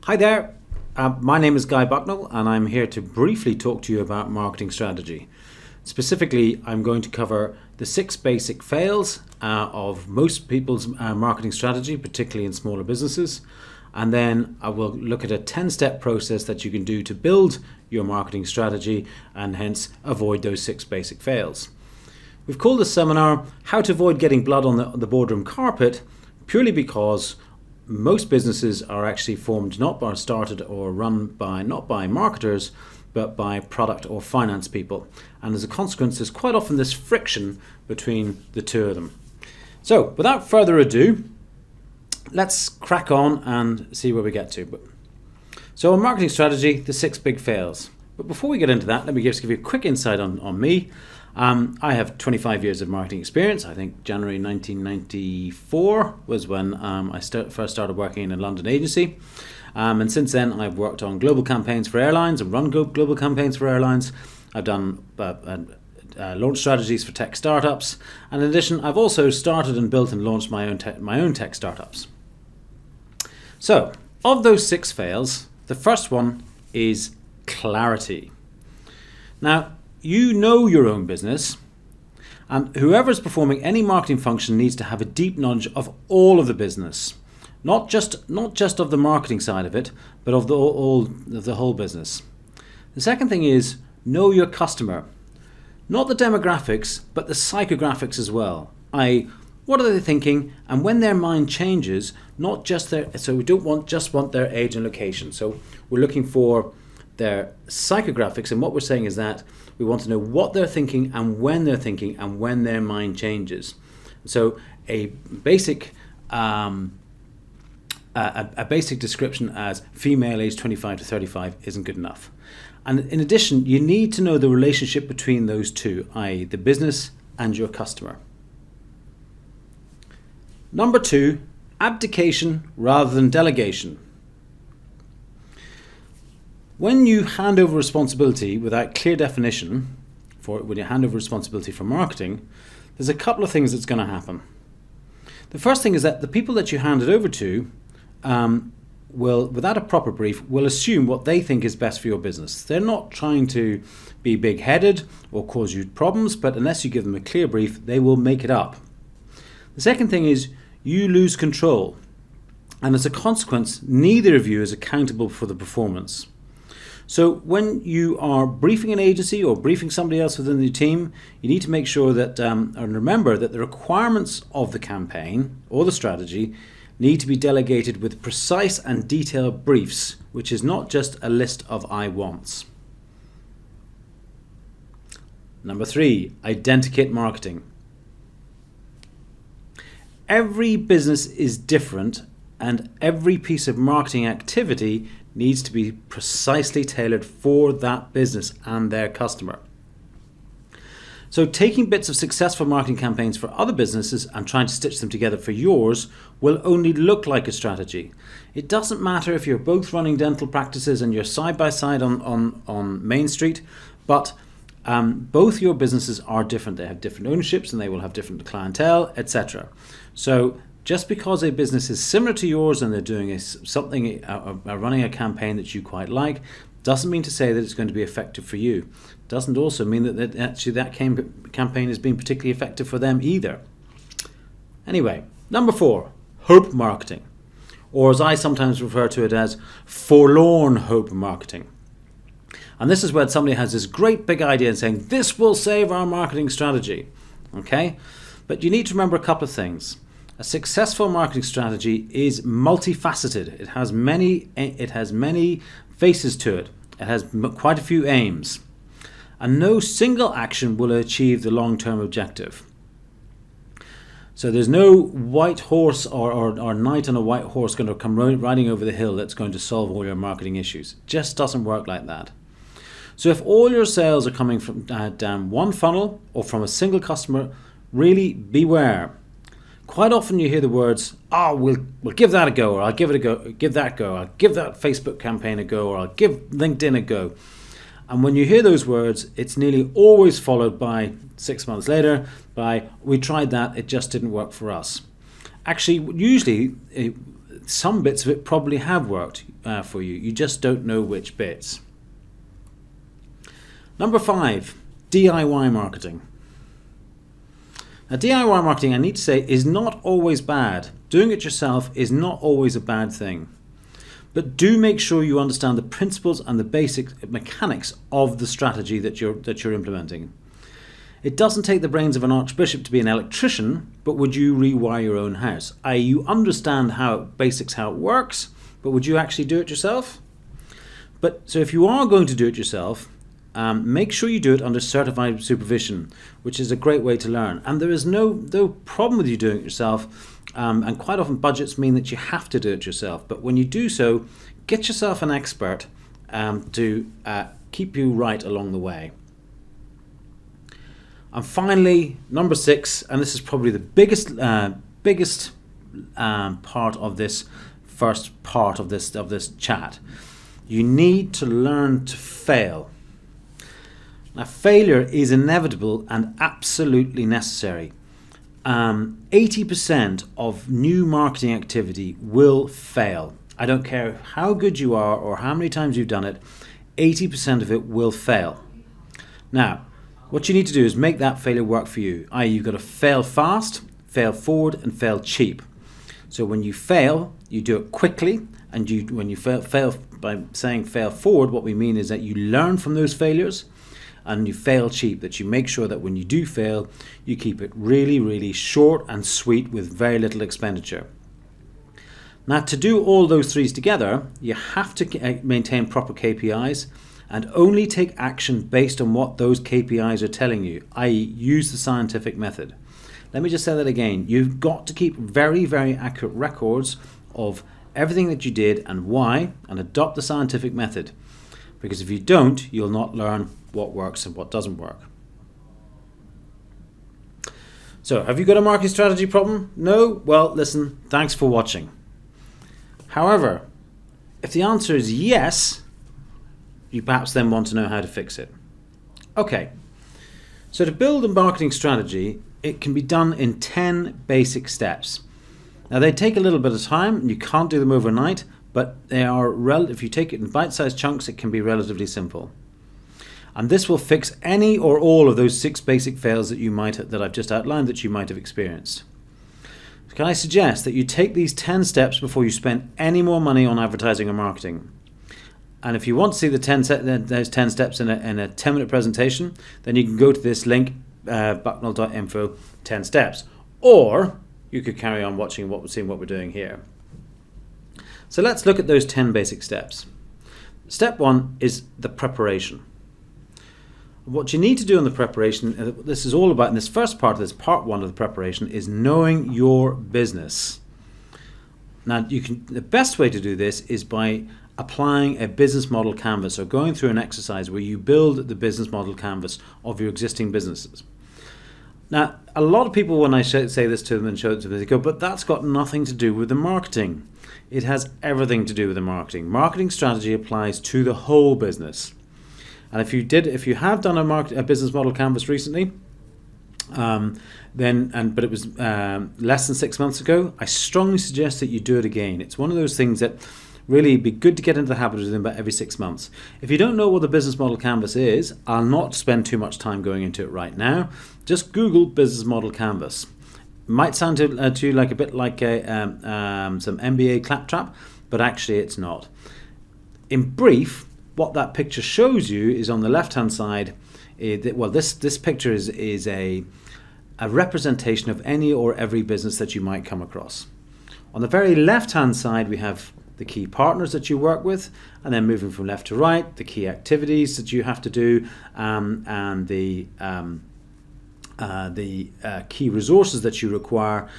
Hi there, my name is Guy Bucknall and I'm here to briefly talk to you about marketing strategy. Specifically, I'm going to cover the 6 basic fails of most people's marketing strategy, particularly in smaller businesses. And then I will look at a 10-step process that you can do to build your marketing strategy and hence avoid those 6 basic fails. We've called this seminar How to Avoid Getting Blood on the Boardroom Carpet, purely because most businesses are actually formed started or run by not by marketers but by product or finance people, and as a consequence there's quite often this friction between the two of them. So without further ado, let's crack on and see where we get to. So on marketing strategy, the 6 big fails. But before we get into that, let me just give you a quick insight on me. I have 25 years of marketing experience. I think January 1994 was when I first started working in a London agency. And since then, I've worked on global campaigns for airlines and run global campaigns for airlines. I've done launch strategies for tech startups. And in addition, I've also started and built and launched my own tech startups. So, of those 6 fails, the first one is clarity. Now, you know your own business, and whoever is performing any marketing function needs to have a deep knowledge of all of the business, not just of the marketing side of it, but of the whole business. The second thing is know your customer, not the demographics, but the psychographics as well. What are they thinking, and when their mind changes, not just so we don't want their age and location. So we're looking for their psychographics, and what we're saying is that we want to know what they're thinking and when they're thinking and when their mind changes. So a basic description as female age 25 to 35 isn't good enough. And in addition, you need to know the relationship between those two, i.e. the business and your customer. Number 2, abdication rather than delegation. When you hand over responsibility without clear definition, when you hand over responsibility for marketing, there's a couple of things that's going to happen. The first thing is that the people that you hand it over to will, without a proper brief, will assume what they think is best for your business. They're not trying to be big-headed or cause you problems, but unless you give them a clear brief, they will make it up. The second thing is you lose control, and as a consequence, neither of you is accountable for the performance. So when you are briefing an agency or briefing somebody else within the team, you need to make sure that, and remember that the requirements of the campaign or the strategy need to be delegated with precise and detailed briefs, which is not just a list of I wants. Number 3, identikit marketing. Every business is different, and every piece of marketing activity needs to be precisely tailored for that business and their customer. So taking bits of successful marketing campaigns for other businesses and trying to stitch them together for yours will only look like a strategy. It doesn't matter if you're both running dental practices and you're side by side on Main Street, but both your businesses are different. They have different ownerships and they will have different clientele, etc. So just because a business is similar to yours and they're doing running a campaign that you quite like, doesn't mean to say that it's going to be effective for you. Doesn't also mean that actually that campaign is being particularly effective for them either. Anyway, number 4, hope marketing, or as I sometimes refer to it as forlorn hope marketing. And this is where somebody has this great big idea and saying, this will save our marketing strategy. Okay? But you need to remember a couple of things. A successful marketing strategy is multifaceted. It has many faces to it. It has quite a few aims. And no single action will achieve the long-term objective. So there's no white horse or knight on a white horse going to come riding over the hill that's going to solve all your marketing issues. It just doesn't work like that. So if all your sales are coming from down one funnel or from a single customer, really beware. Quite often you hear the words, we'll give that a go, or I'll give that a go, I'll give that Facebook campaign a go, or I'll give LinkedIn a go. And when you hear those words, it's nearly always followed by 6 months later by, we tried that, it just didn't work for us. Actually, usually some bits of it probably have worked for you. You just don't know which bits. Number 5, DIY marketing. Now, DIY marketing, I need to say, is not always bad. Doing it yourself is not always a bad thing. But do make sure you understand the principles and the basic mechanics of the strategy that you're implementing. It doesn't take the brains of an archbishop to be an electrician, but would you rewire your own house? I.e., you understand how it works, but would you actually do it yourself? So if you are going to do it yourself, make sure you do it under certified supervision, which is a great way to learn. And there is no problem with you doing it yourself. And quite often budgets mean that you have to do it yourself. But when you do so, get yourself an expert to keep you right along the way. And finally, number 6, and this is probably the biggest part of this first part of this chat. You need to learn to fail. Now, failure is inevitable and absolutely necessary. 80% of new marketing activity will fail. I don't care how good you are or how many times you've done it, 80% of it will fail. Now, what you need to do is make that failure work for you. I.e., you've got to fail fast, fail forward, and fail cheap. So when you fail, you do it quickly, and when you fail by saying fail forward, what we mean is that you learn from those failures, and you fail cheap, that you make sure that when you do fail, you keep it really, really short and sweet with very little expenditure. Now, to do all those threes together, you have to maintain proper KPIs and only take action based on what those KPIs are telling you, i.e. use the scientific method. Let me just say that again. You've got to keep very, very accurate records of everything that you did and why, and adopt the scientific method. Because if you don't, you'll not learn what works and what doesn't work. So, have you got a marketing strategy problem? No? Well, listen, thanks for watching. However, if the answer is yes, you perhaps then want to know how to fix it. Okay, so to build a marketing strategy, it can be done in 10 basic steps. Now, they take a little bit of time, and you can't do them overnight, but they are if you take it in bite-sized chunks, it can be relatively simple. And this will fix any or all of those 6 basic fails that I've just outlined that you might have experienced. Can I suggest that you take these 10 steps before you spend any more money on advertising or marketing? And if you want to see those 10 steps in a 10-minute presentation, then you can go to this link, bucknall.info, 10 steps. Or you could carry on seeing what we're doing here. So let's look at those 10 basic steps. Step 1 is the preparation. What you need to do in the preparation, this is all about, in this first part of this, part 1 of the preparation, is knowing your business. Now, the best way to do this is by applying a business model canvas, or going through an exercise where you build the business model canvas of your existing businesses. Now, a lot of people, when I say this to them and show it to them, they go, but that's got nothing to do with the marketing. It has everything to do with the marketing. Marketing strategy applies to the whole business. And if you have done a business model canvas recently, but it was less than 6 months ago, I strongly suggest that you do it again. It's one of those things that really be good to get into the habit of doing about every 6 months. If you don't know what the business model canvas is, I'll not spend too much time going into it right now. Just Google business model canvas. It might sound to you like a bit like some MBA claptrap, but actually it's not. In brief, what that picture shows you is on the left-hand side. This picture is a representation of any or every business that you might come across. On the very left-hand side, we have the key partners that you work with, and then moving from left to right, the key activities that you have to do, and the key resources that you require.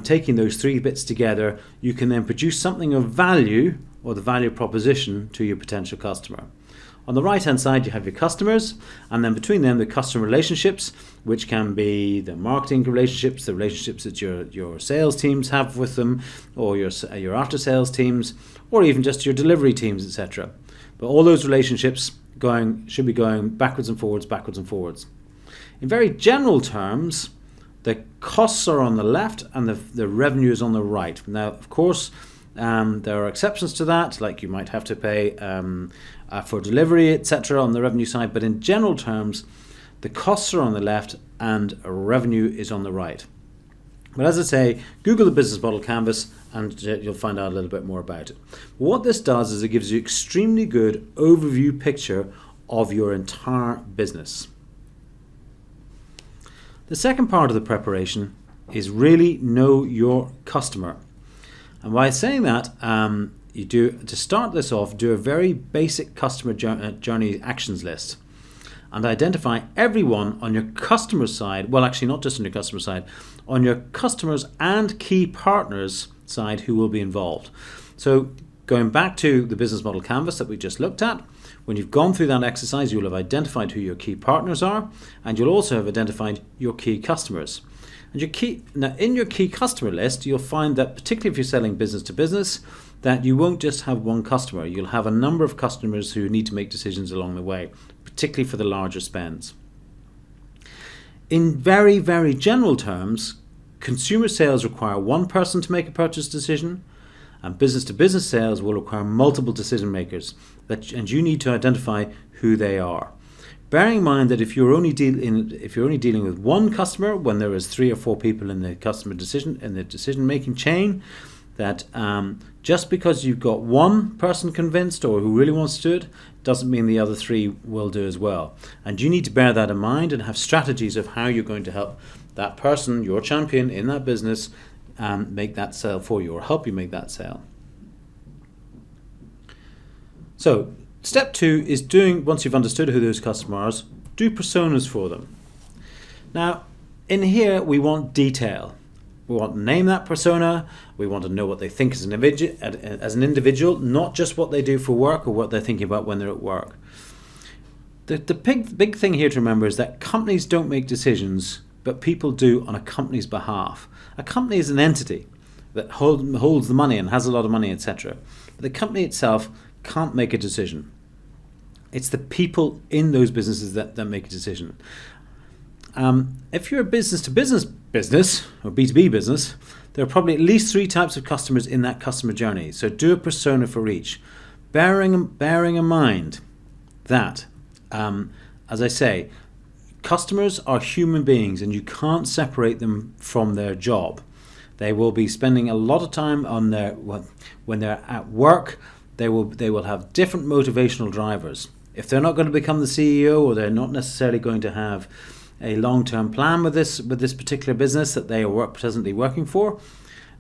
Taking those 3 bits together, you can then produce something of value, or the value proposition, to your potential customer. On the right hand side, you have your customers, and then between them the customer relationships, which can be the marketing relationships, the relationships that your sales teams have with them, or your after sales teams, or even just your delivery teams, etc. But all those relationships should be going backwards and forwards. In very general terms, the costs are on the left and the revenue is on the right. Now, of course, There are exceptions to that, like you might have to pay for delivery, etc. on the revenue side, but in general terms, the costs are on the left and revenue is on the right. But as I say, Google the business model canvas and you'll find out a little bit more about it. What this does is it gives you extremely good overview picture of your entire business. The second part of the preparation is really know your customer. And by saying that, you do, to start this off, do a very basic customer journey actions list and identify everyone on your customer side, well actually not just on your customer side, on your customers and key partners side who will be involved. So going back to the business model canvas that we just looked at, when you've gone through that exercise, you'll have identified who your key partners are, and you'll also have identified your key customers. And now in your key customer list, you'll find that particularly if you're selling business to business, that you won't just have one customer. You'll have a number of customers who need to make decisions along the way, particularly for the larger spends. In very, very general terms, consumer sales require one person to make a purchase decision, and business-to-business sales will require multiple decision makers, and you need to identify who they are. Bearing in mind that if you're only dealing with one customer when there is 3 or 4 people in the decision-making chain, that just because you've got one person convinced or who really wants to do it doesn't mean the other 3 will do as well. And you need to bear that in mind and have strategies of how you're going to help that person, your champion in that business, make that sale for you or help you make that sale. So step 2 is once you've understood who those customers are, do personas for them. Now in here we want detail. We want to name that persona. We want to know what they think as an individual, not just what they do for work or what they're thinking about when they're at work. The big thing here to remember is that companies don't make decisions, but people do on a company's behalf. A company is an entity that holds the money and has a lot of money, etc. But the company itself can't make a decision. It's the people in those businesses that make a decision. If you're a business-to-business business or B2B business, there are probably at least 3 types of customers in that customer journey. So do a persona for each, bearing in mind that, as I say, customers are human beings and you can't separate them from their job. They will be spending a lot of time on when they're at work. They will have different motivational drivers. If they're not going to become the CEO or they're not necessarily going to have a long-term plan with this particular business that they are presently working for,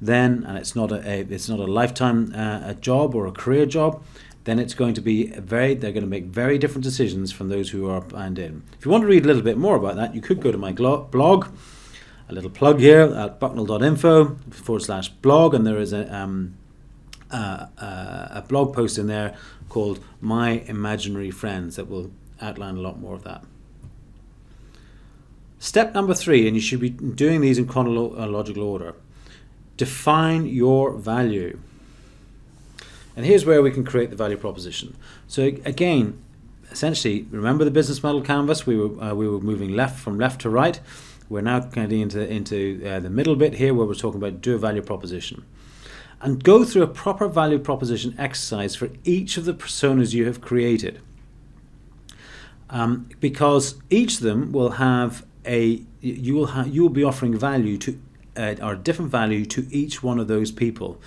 then, and it's not a lifetime job or a career job, then it's going to be they're going to make very different decisions from those who are planned in. If you want to read a little bit more about that, you could go to my blog, a little plug here at bucknall.info/blog, and there is a blog post in there called My Imaginary Friends that will outline a lot more of that. Step number 3, and you should be doing these in chronological order. Define your value. And here's where we can create the value proposition. So again, essentially, remember the business model canvas? We were moving from left to right. We're now getting into the middle bit here where we're talking about do a value proposition. And go through a proper value proposition exercise for each of the personas you have created. Because each of them will have you will be offering value to or different value to each one of those people.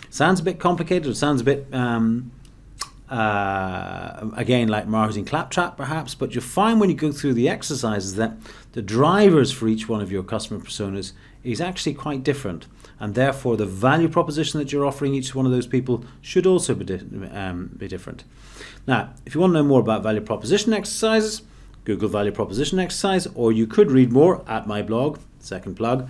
Sounds a bit complicated. It sounds a bit again like marketing claptrap perhaps, but you'll find when you go through the exercises that the drivers for each one of your customer personas is actually quite different, and therefore the value proposition that you're offering each one of those people should also be different. Now, if you want to know more about value proposition exercises, Google value proposition exercise, or you could read more at my blog, second plug,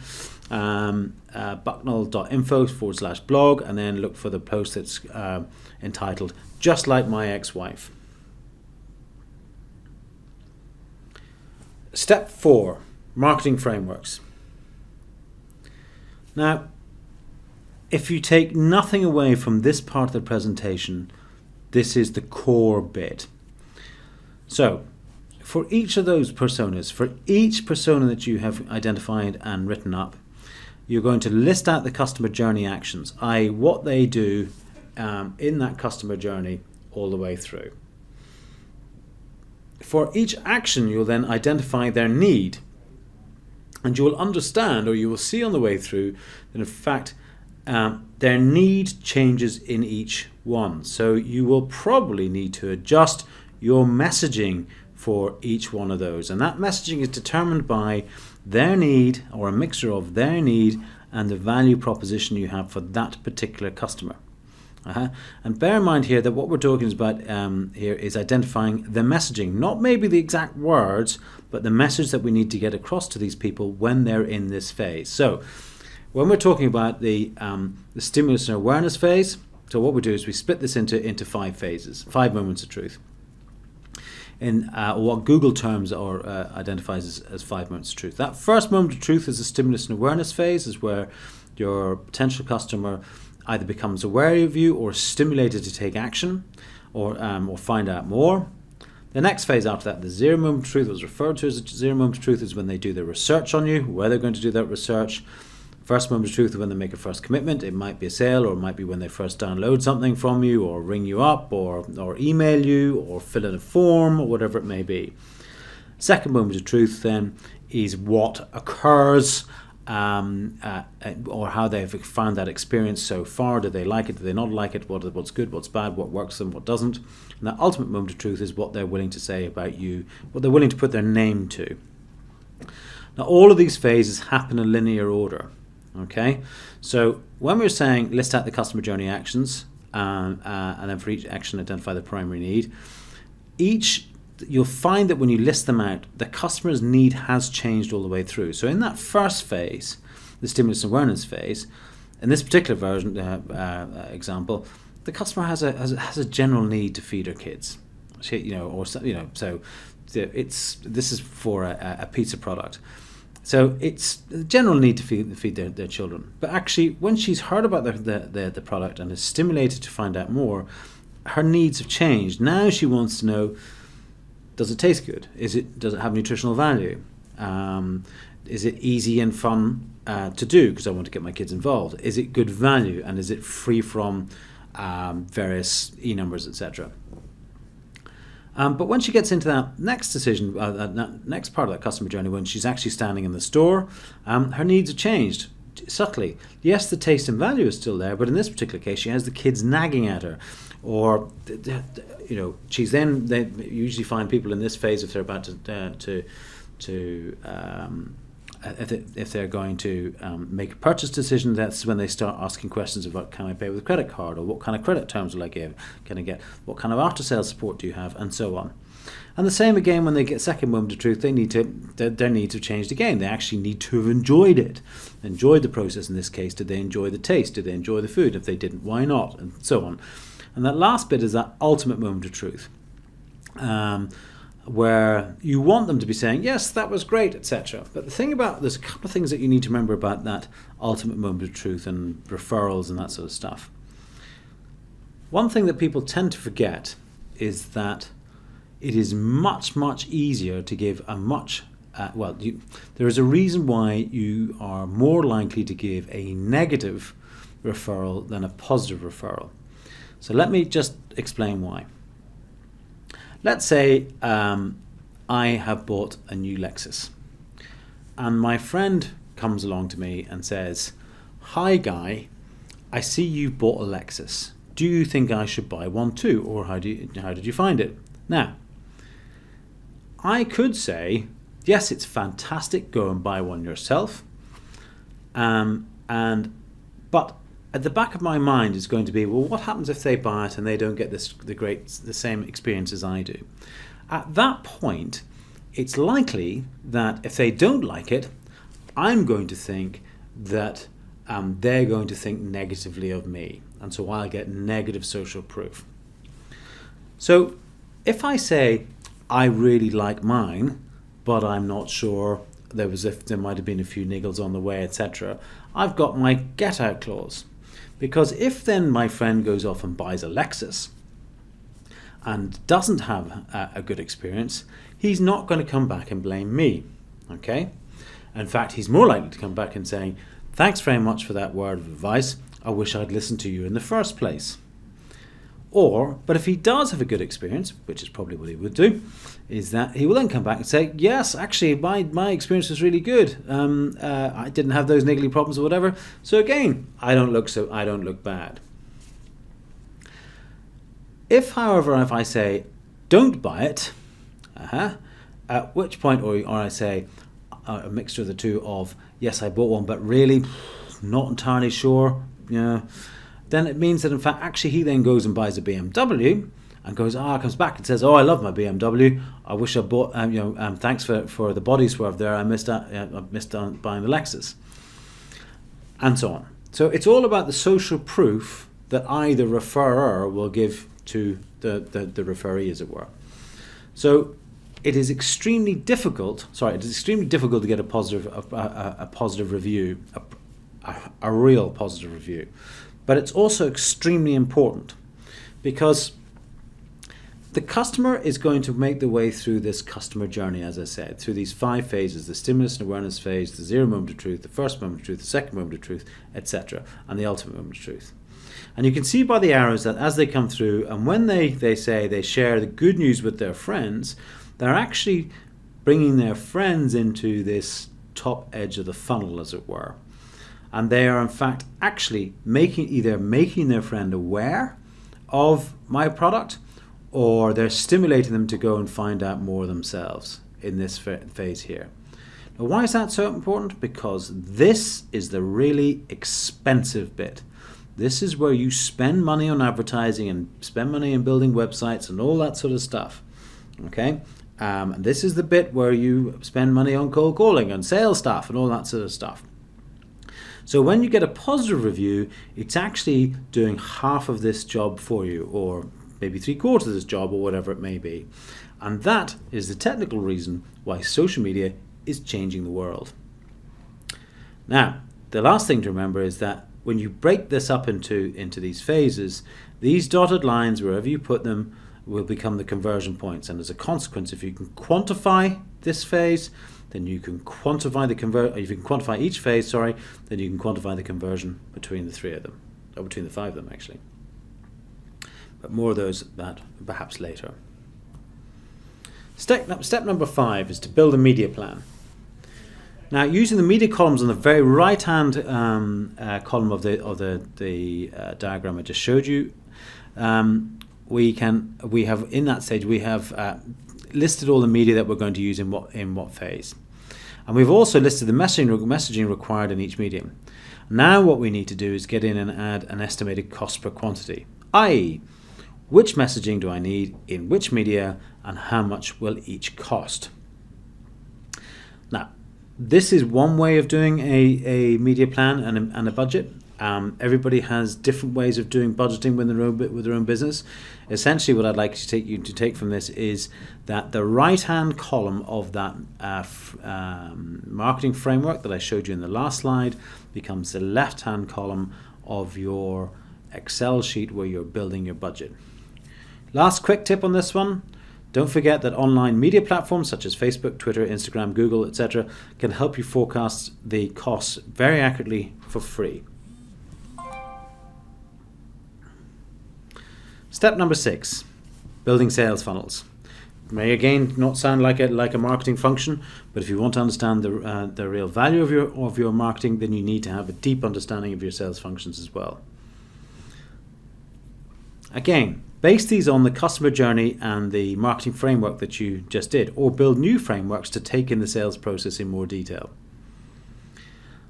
bucknall.info/blog, and then look for the post that's entitled Just Like My Ex-Wife. Step 4, marketing frameworks. Now, if you take nothing away from this part of the presentation, this is the core bit. So, for each of those personas, for each persona that you have identified and written up, you're going to list out the customer journey actions, i.e. what they do in that customer journey all the way through. For each action, you'll then identify their need, and you will understand, or you will see on the way through, that in fact their need changes in each one. So you will probably need to adjust your messaging for each one of those, and that messaging is determined by their need, or a mixture of their need and the value proposition you have for that particular customer. And bear in mind here that what we're talking about here is identifying the messaging, not maybe the exact words, but the message that we need to get across to these people when they're in this phase. So when we're talking about the stimulus and awareness phase, so what we do is we split this into 5 phases, 5 moments of truth. In what Google terms or identifies as 5 moments of truth. That first moment of truth is the stimulus and awareness phase, is where your potential customer either becomes aware of you or stimulated to take action or find out more. The next phase after that, the 0 moment of truth, was referred to as the 0 moment of truth, is when they do their research on you, where they're going to do that research. First moment of truth is when they make a first commitment. It might be a sale, or it might be when they first download something from you, or ring you up, or email you, or fill in a form, or whatever it may be. Second moment of truth then is what occurs, or how they've found that experience so far. Do they like it? Do they not like it? What's good? What's bad? What works for them? What doesn't? And that ultimate moment of truth is what they're willing to say about you, what they're willing to put their name to. Now, all of these phases happen in linear order. Okay, so when we're saying list out the customer journey actions, and then for each action identify the primary need, you'll find that when you list them out, the customer's need has changed all the way through. So in that first phase, the stimulus and awareness phase, in this particular version example, the customer has a general need to feed her kids, so this is for a pizza product. So it's a general need to feed their children. But actually, when she's heard about the product and is stimulated to find out more, her needs have changed. Now she wants to know, does it taste good? Does it have nutritional value? Is it easy and fun to do, because I want to get my kids involved? Is it good value? And is it free from various e-numbers, etc.? But when she gets into that next decision, that next part of that customer journey, when she's actually standing in the store, her needs have changed subtly. Yes, the taste and value is still there, but in this particular case, she has the kids nagging at her, or she's then. They usually find people in this phase, if they're about if they're going to make a purchase decision, that's when they start asking questions about, can I pay with a credit card, or what kind of credit terms will I get, what kind of after sales support do you have, and so on. And the same again when they get second moment of truth, their needs have changed again. They actually need to have enjoyed the process. In this case, did they enjoy the taste? Did they enjoy the food? If they didn't, why not? And so on. And that last bit is that ultimate moment of truth, where you want them to be saying, yes, that was great, etc. But there's a couple of things that you need to remember about that ultimate moment of truth and referrals and that sort of stuff. One thing that people tend to forget is that it is much, much easier to give there is a reason why you are more likely to give a negative referral than a positive referral. So let me just explain why. Let's say I have bought a new Lexus, and my friend comes along to me and says, "Hi Guy, I see you've bought a Lexus. Do you think I should buy one too, or how did you find it?" Now, I could say, yes, it's fantastic, go and buy one yourself. But at the back of my mind is going to be, well, what happens if they buy it and they don't get the same experience as I do? At that point, it's likely that if they don't like it, I'm going to think that they're going to think negatively of me, and so I'll get negative social proof. So if I say, I really like mine, but I'm not sure, there might have been a few niggles on the way, etc., I've got my get out clause. Because if then my friend goes off and buys a Lexus and doesn't have a good experience, he's not going to come back and blame me, okay? In fact, he's more likely to come back and say, Thanks very much for that word of advice. I wish I'd listened to you in the first place. Or, but if he does have a good experience, which is probably what he would do, is that he will then come back and say, yes, actually, my experience was really good. I didn't have those niggly problems or whatever. So again, I don't look bad. If, however, if I say, don't buy it, at which point, or I say a mixture of the two of, yes, I bought one, but really not entirely sure, then it means that in fact actually he then goes and buys a BMW and comes back and says, I love my BMW, I wish I bought thanks for the body swerve there, I missed out on buying the Lexus, and so on. So it's all about the social proof that I, the referrer, will give to the referee, as it were. So it is extremely difficult to get a positive review, a real positive review. But it's also extremely important because the customer is going to make the way through this customer journey, as I said, through these 5 phases: the stimulus and awareness phase, the 0 moment of truth, the first moment of truth, the second moment of truth, etc., and the ultimate moment of truth. And you can see by the arrows that as they come through, and when they say they share the good news with their friends, they're actually bringing their friends into this top edge of the funnel, as it were. And they are in fact actually making their friend aware of my product, or they're stimulating them to go and find out more themselves in this phase here. Now, why is that so important? Because this is the really expensive bit. This is where you spend money on advertising and spend money on building websites and all that sort of stuff. Okay? This is the bit where you spend money on cold calling and sales staff and all that sort of stuff. So when you get a positive review, it's actually doing half of this job for you, or maybe 3/4 of this job, or whatever it may be. And that is the technical reason why social media is changing the world. Now, the last thing to remember is that when you break this up into these phases, these dotted lines, wherever you put them, will become the conversion points. And as a consequence, if you can quantify this phase, then you can quantify if you can quantify each phase, then you can quantify the conversion between the 3 of them, or between the 5 of them actually. But more of that perhaps later. Step number 5 is to build a media plan. Now, using the media columns on the very right-hand column of the diagram I just showed you, we have in that stage listed all the media that we're going to use in what phase. And we've also listed the messaging required in each medium. Now what we need to do is get in and add an estimated cost per quantity, i.e. which messaging do I need in which media and how much will each cost. Now, this is one way of doing a media plan and a budget. Everybody has different ways of doing budgeting with their own business. Essentially, what I'd like you to take from this is that the right-hand column of that marketing framework that I showed you in the last slide becomes the left-hand column of your Excel sheet where you're building your budget. Last quick tip on this one. Don't forget that online media platforms such as Facebook, Twitter, Instagram, Google, etc. can help you forecast the costs very accurately for free. Step number 6, building sales funnels. It may again not sound like a marketing function, but if you want to understand the real value of your marketing, then you need to have a deep understanding of your sales functions as well. Again, base these on the customer journey and the marketing framework that you just did, or build new frameworks to take in the sales process in more detail.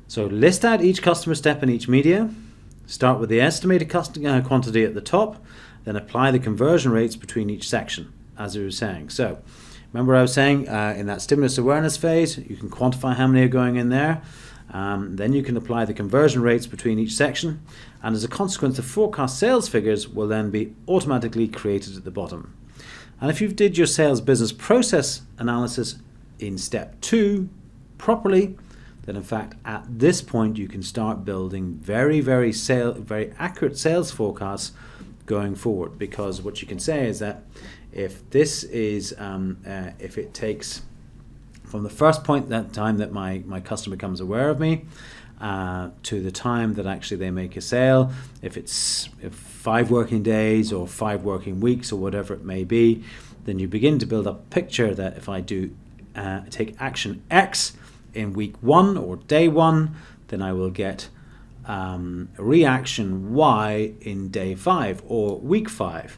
So list out each customer step in each media, start with the estimated quantity at the top, then apply the conversion rates between each section, as we were saying. So remember I was saying in that stimulus awareness phase, you can quantify how many are going in there. Then you can apply the conversion rates between each section, and as a consequence, the forecast sales figures will then be automatically created at the bottom. And if you've did your sales business process analysis in step 2 properly, then in fact at this point you can start building very accurate sales forecasts going forward, because what you can say is that if this is if it takes from the first point that time that my customer becomes aware of me, to the time that actually they make a sale. If it's 5 working days or 5 working weeks or whatever it may be, then you begin to build up a picture that if I do take action X in week 1 or day 1, then I will get reaction Y in day 5 or week 5.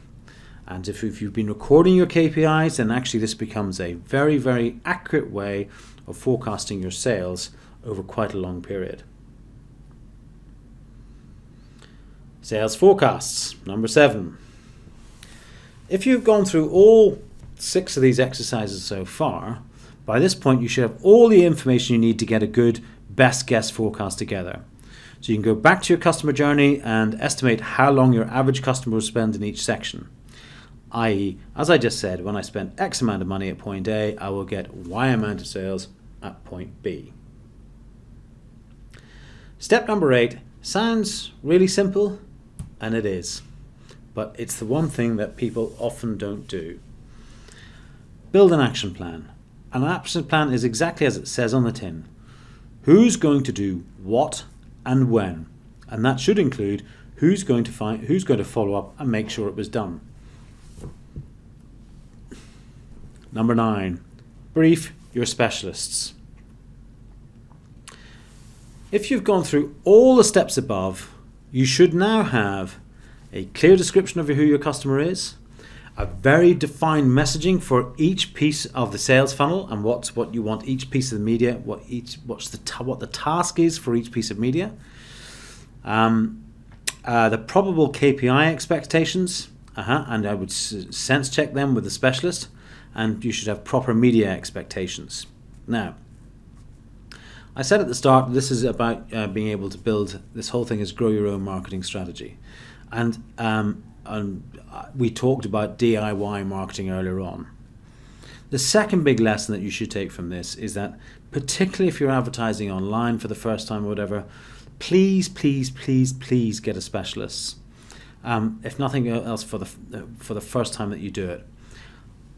And if you've been recording your KPIs, then actually this becomes a very, very accurate way of forecasting your sales over quite a long period. Sales forecasts, number 7. If you've gone through all 6 of these exercises so far, by this point you should have all the information you need to get a good best guess forecast together. So you can go back to your customer journey and estimate how long your average customer will spend in each section. I.e., as I just said, when I spend X amount of money at point A, I will get Y amount of sales at point B. Step number 8 sounds really simple, and it is, but it's the one thing that people often don't do. Build an action plan. An action plan is exactly as it says on the tin. Who's going to do what and when? And that should include who's going to follow up and make sure it was done. Number 9, brief your specialists. If you've gone through all the steps above, you should now have a clear description of who your customer is, a very defined messaging for each piece of the sales funnel and what you want each piece of the media, what the task is for each piece of media, the probable KPI expectations, and I would sense check them with the specialist, and you should have proper media expectations. Now, I said at the start, this is about being able to build, this whole thing is grow your own marketing strategy. And we talked about DIY marketing earlier on. The second big lesson that you should take from this is that, particularly if you're advertising online for the first time or whatever, please get a specialist. If nothing else, for the first time that you do it.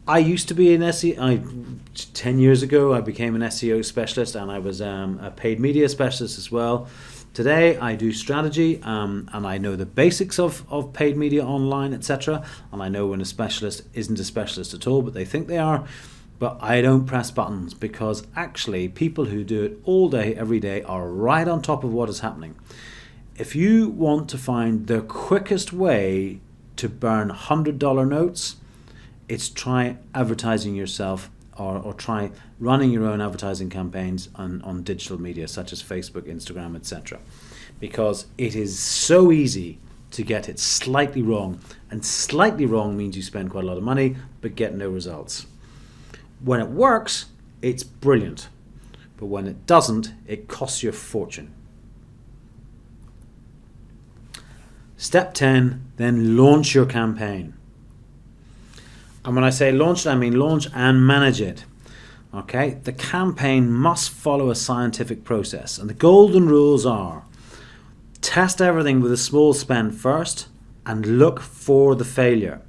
I used to be an SEO. 10 years ago, I became an SEO specialist, and I was a paid media specialist as well. Today, I do strategy, and I know the basics of paid media online, etc. And I know when a specialist isn't a specialist at all, but they think they are. But I don't press buttons, because actually, people who do it all day, every day, are right on top of what is happening. If you want to find the quickest way to burn $100 notes, it's try advertising yourself or try running your own advertising campaigns on digital media such as Facebook, Instagram, etc. Because it is so easy to get it slightly wrong, and slightly wrong means you spend quite a lot of money but get no results. When it works, it's brilliant, but when it doesn't, it costs you a fortune. Step 10, then launch your campaign. And when I say launch it, I mean launch and manage it. Okay, the campaign must follow a scientific process, and the golden rules are: test everything with a small spend first, and look for the failure.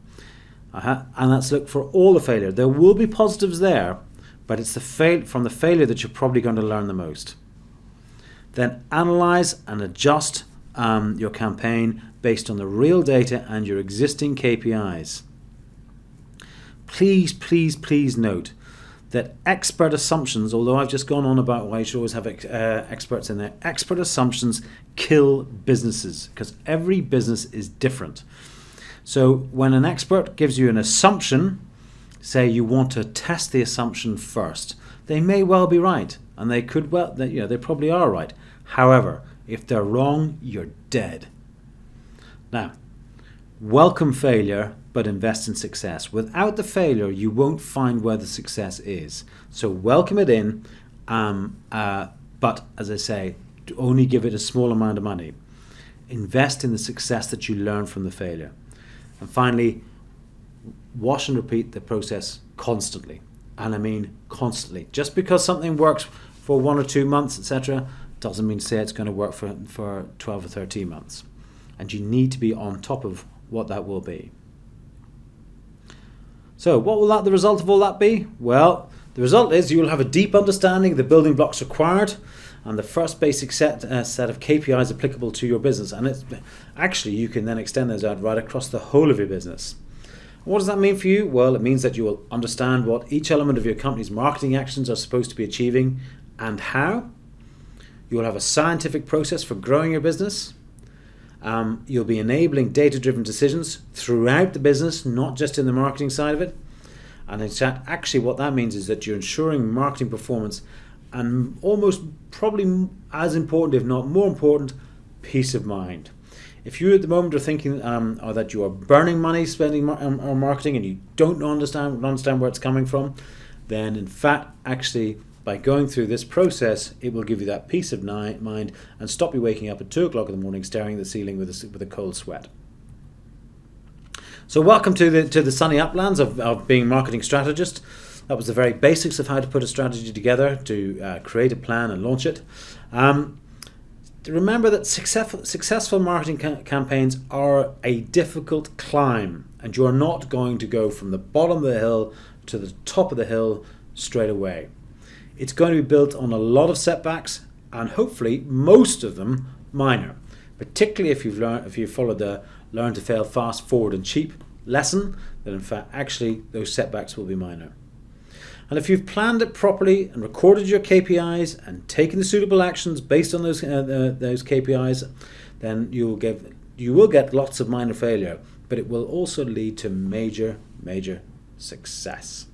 And that's look for all the failure. There will be positives there, but it's from the failure that you're probably going to learn the most. Then analyze and adjust your campaign based on the real data and your existing KPIs. Please note that expert assumptions, although I've just gone on about why you should always have experts in there, expert assumptions kill businesses, because every business is different. So when an expert gives you an assumption, say you want to test the assumption first, they may well be right, and they probably are right. However, if they're wrong, you're dead. Now, welcome failure, but invest in success. Without the failure, you won't find where the success is. So welcome it in, but as I say, only give it a small amount of money. Invest in the success that you learn from the failure. And finally, wash and repeat the process constantly. And I mean constantly. Just because something works for 1 or 2 months, etc., doesn't mean to say it's going to work for 12 or 13 months. And you need to be on top of what that will be. So what will the result of all that be? Well, the result is you will have a deep understanding of the building blocks required and the first basic set of KPIs applicable to your business. And it's actually, you can then extend those out right across the whole of your business. What does that mean for you? Well, it means that you will understand what each element of your company's marketing actions are supposed to be achieving and how. You will have a scientific process for growing your business. You'll be enabling data-driven decisions throughout the business, not just in the marketing side of it. And in fact, actually what that means is that you're ensuring marketing performance and almost probably as important, if not more important, peace of mind. If you at the moment are thinking or that you are burning money spending on marketing and you don't understand where it's coming from, then in fact, actually, by going through this process, it will give you that peace of mind and stop you waking up at 2 o'clock in the morning staring at the ceiling with a cold sweat. So welcome to the sunny uplands of being a marketing strategist. That was the very basics of how to put a strategy together, to create a plan and launch it. Remember that successful marketing campaigns are a difficult climb, and you are not going to go from the bottom of the hill to the top of the hill straight away. It's going to be built on a lot of setbacks, and hopefully most of them minor, particularly if you've followed the learn to fail fast, forward and cheap lesson, then in fact actually those setbacks will be minor. And if you've planned it properly and recorded your KPIs and taken the suitable actions based on those KPIs, then you will get lots of minor failure, but it will also lead to major success.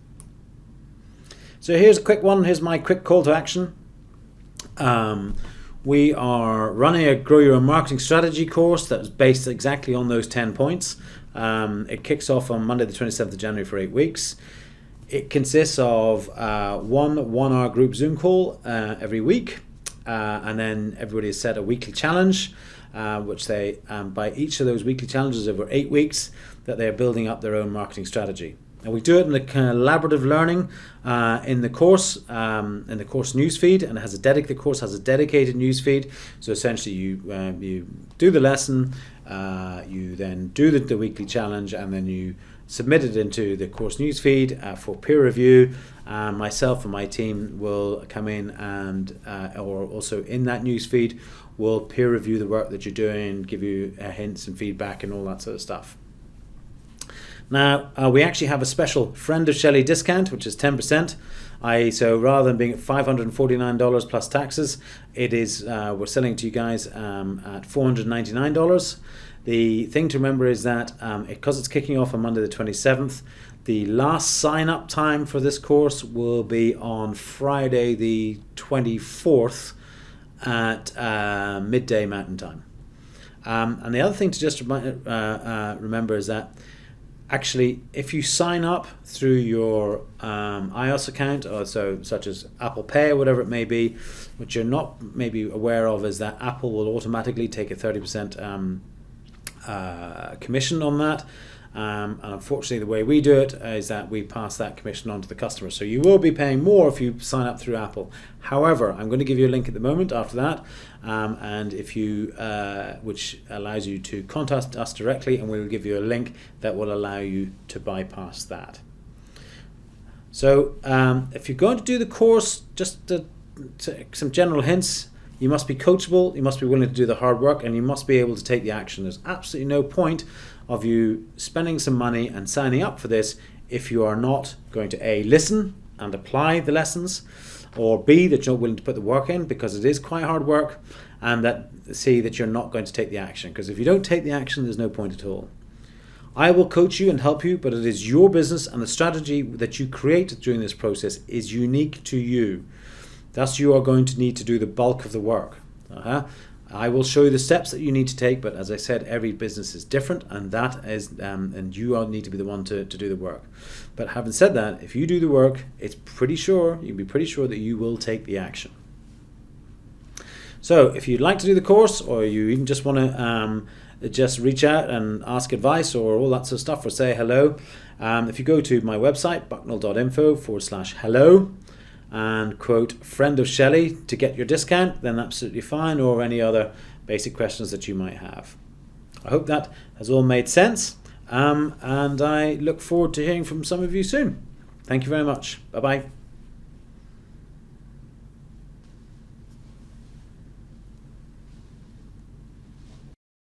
So here's a quick one. Here's my quick call to action. We are running a Grow Your Own Marketing Strategy course that's based exactly on those 10 points. It kicks off on Monday the 27th of January for 8 weeks. It consists of one 1-hour group Zoom call every week, and then everybody is set a weekly challenge, which they, by each of those weekly challenges over 8 weeks, that they are building up their own marketing strategy. And we do it in the collaborative learning in the course newsfeed, and the course has a dedicated newsfeed. So essentially, you do the lesson, you then do the weekly challenge, and then you submit it into the course newsfeed for peer review. Myself and my team will come in and, or also in that newsfeed, will peer review the work that you're doing, give you hints and feedback and all that sort of stuff. Now, we actually have a special Friend of Shelley discount, which is 10%. So rather than being at $549 plus taxes, it is we're selling to you guys at $499. The thing to remember is that because it's kicking off on Monday the 27th, the last sign-up time for this course will be on Friday the 24th at midday Mountain Time. And the other thing to just remember is that actually, if you sign up through your iOS account, or such as Apple Pay or whatever it may be, what you're not maybe aware of is that Apple will automatically take a 30% commission on that. And unfortunately, the way we do it is that we pass that commission on to the customer. So you will be paying more if you sign up through Apple. However, I'm going to give you a link at the moment after that, and if you, which allows you to contact us directly, and we will give you a link that will allow you to bypass that. So if you're going to do the course, just some general hints. You must be coachable, you must be willing to do the hard work, and you must be able to take the action. There's absolutely no point of you spending some money and signing up for this if you are not going to A, listen and apply the lessons, or B, that you're not willing to put the work in, because it is quite hard work, and that C, that you're not going to take the action, because if you don't take the action, there's no point at all. I will coach you and help you, but it is your business, and the strategy that you create during this process is unique to you. Thus, you are going to need to do the bulk of the work. I will show you the steps that you need to take, but as I said, every business is different, and that is, and you all need to be the one to do the work. But having said that, if you do the work, you'll be pretty sure that you will take the action. So, if you'd like to do the course, or you even just want to just reach out and ask advice or all that sort of stuff, or say hello, if you go to my website, bucknall.info/hello, and quote friend of Shelley to get your discount, then absolutely fine, or any other basic questions that you might have. I hope that has all made sense, and I look forward to hearing from some of you soon. Thank you very much. Bye-bye.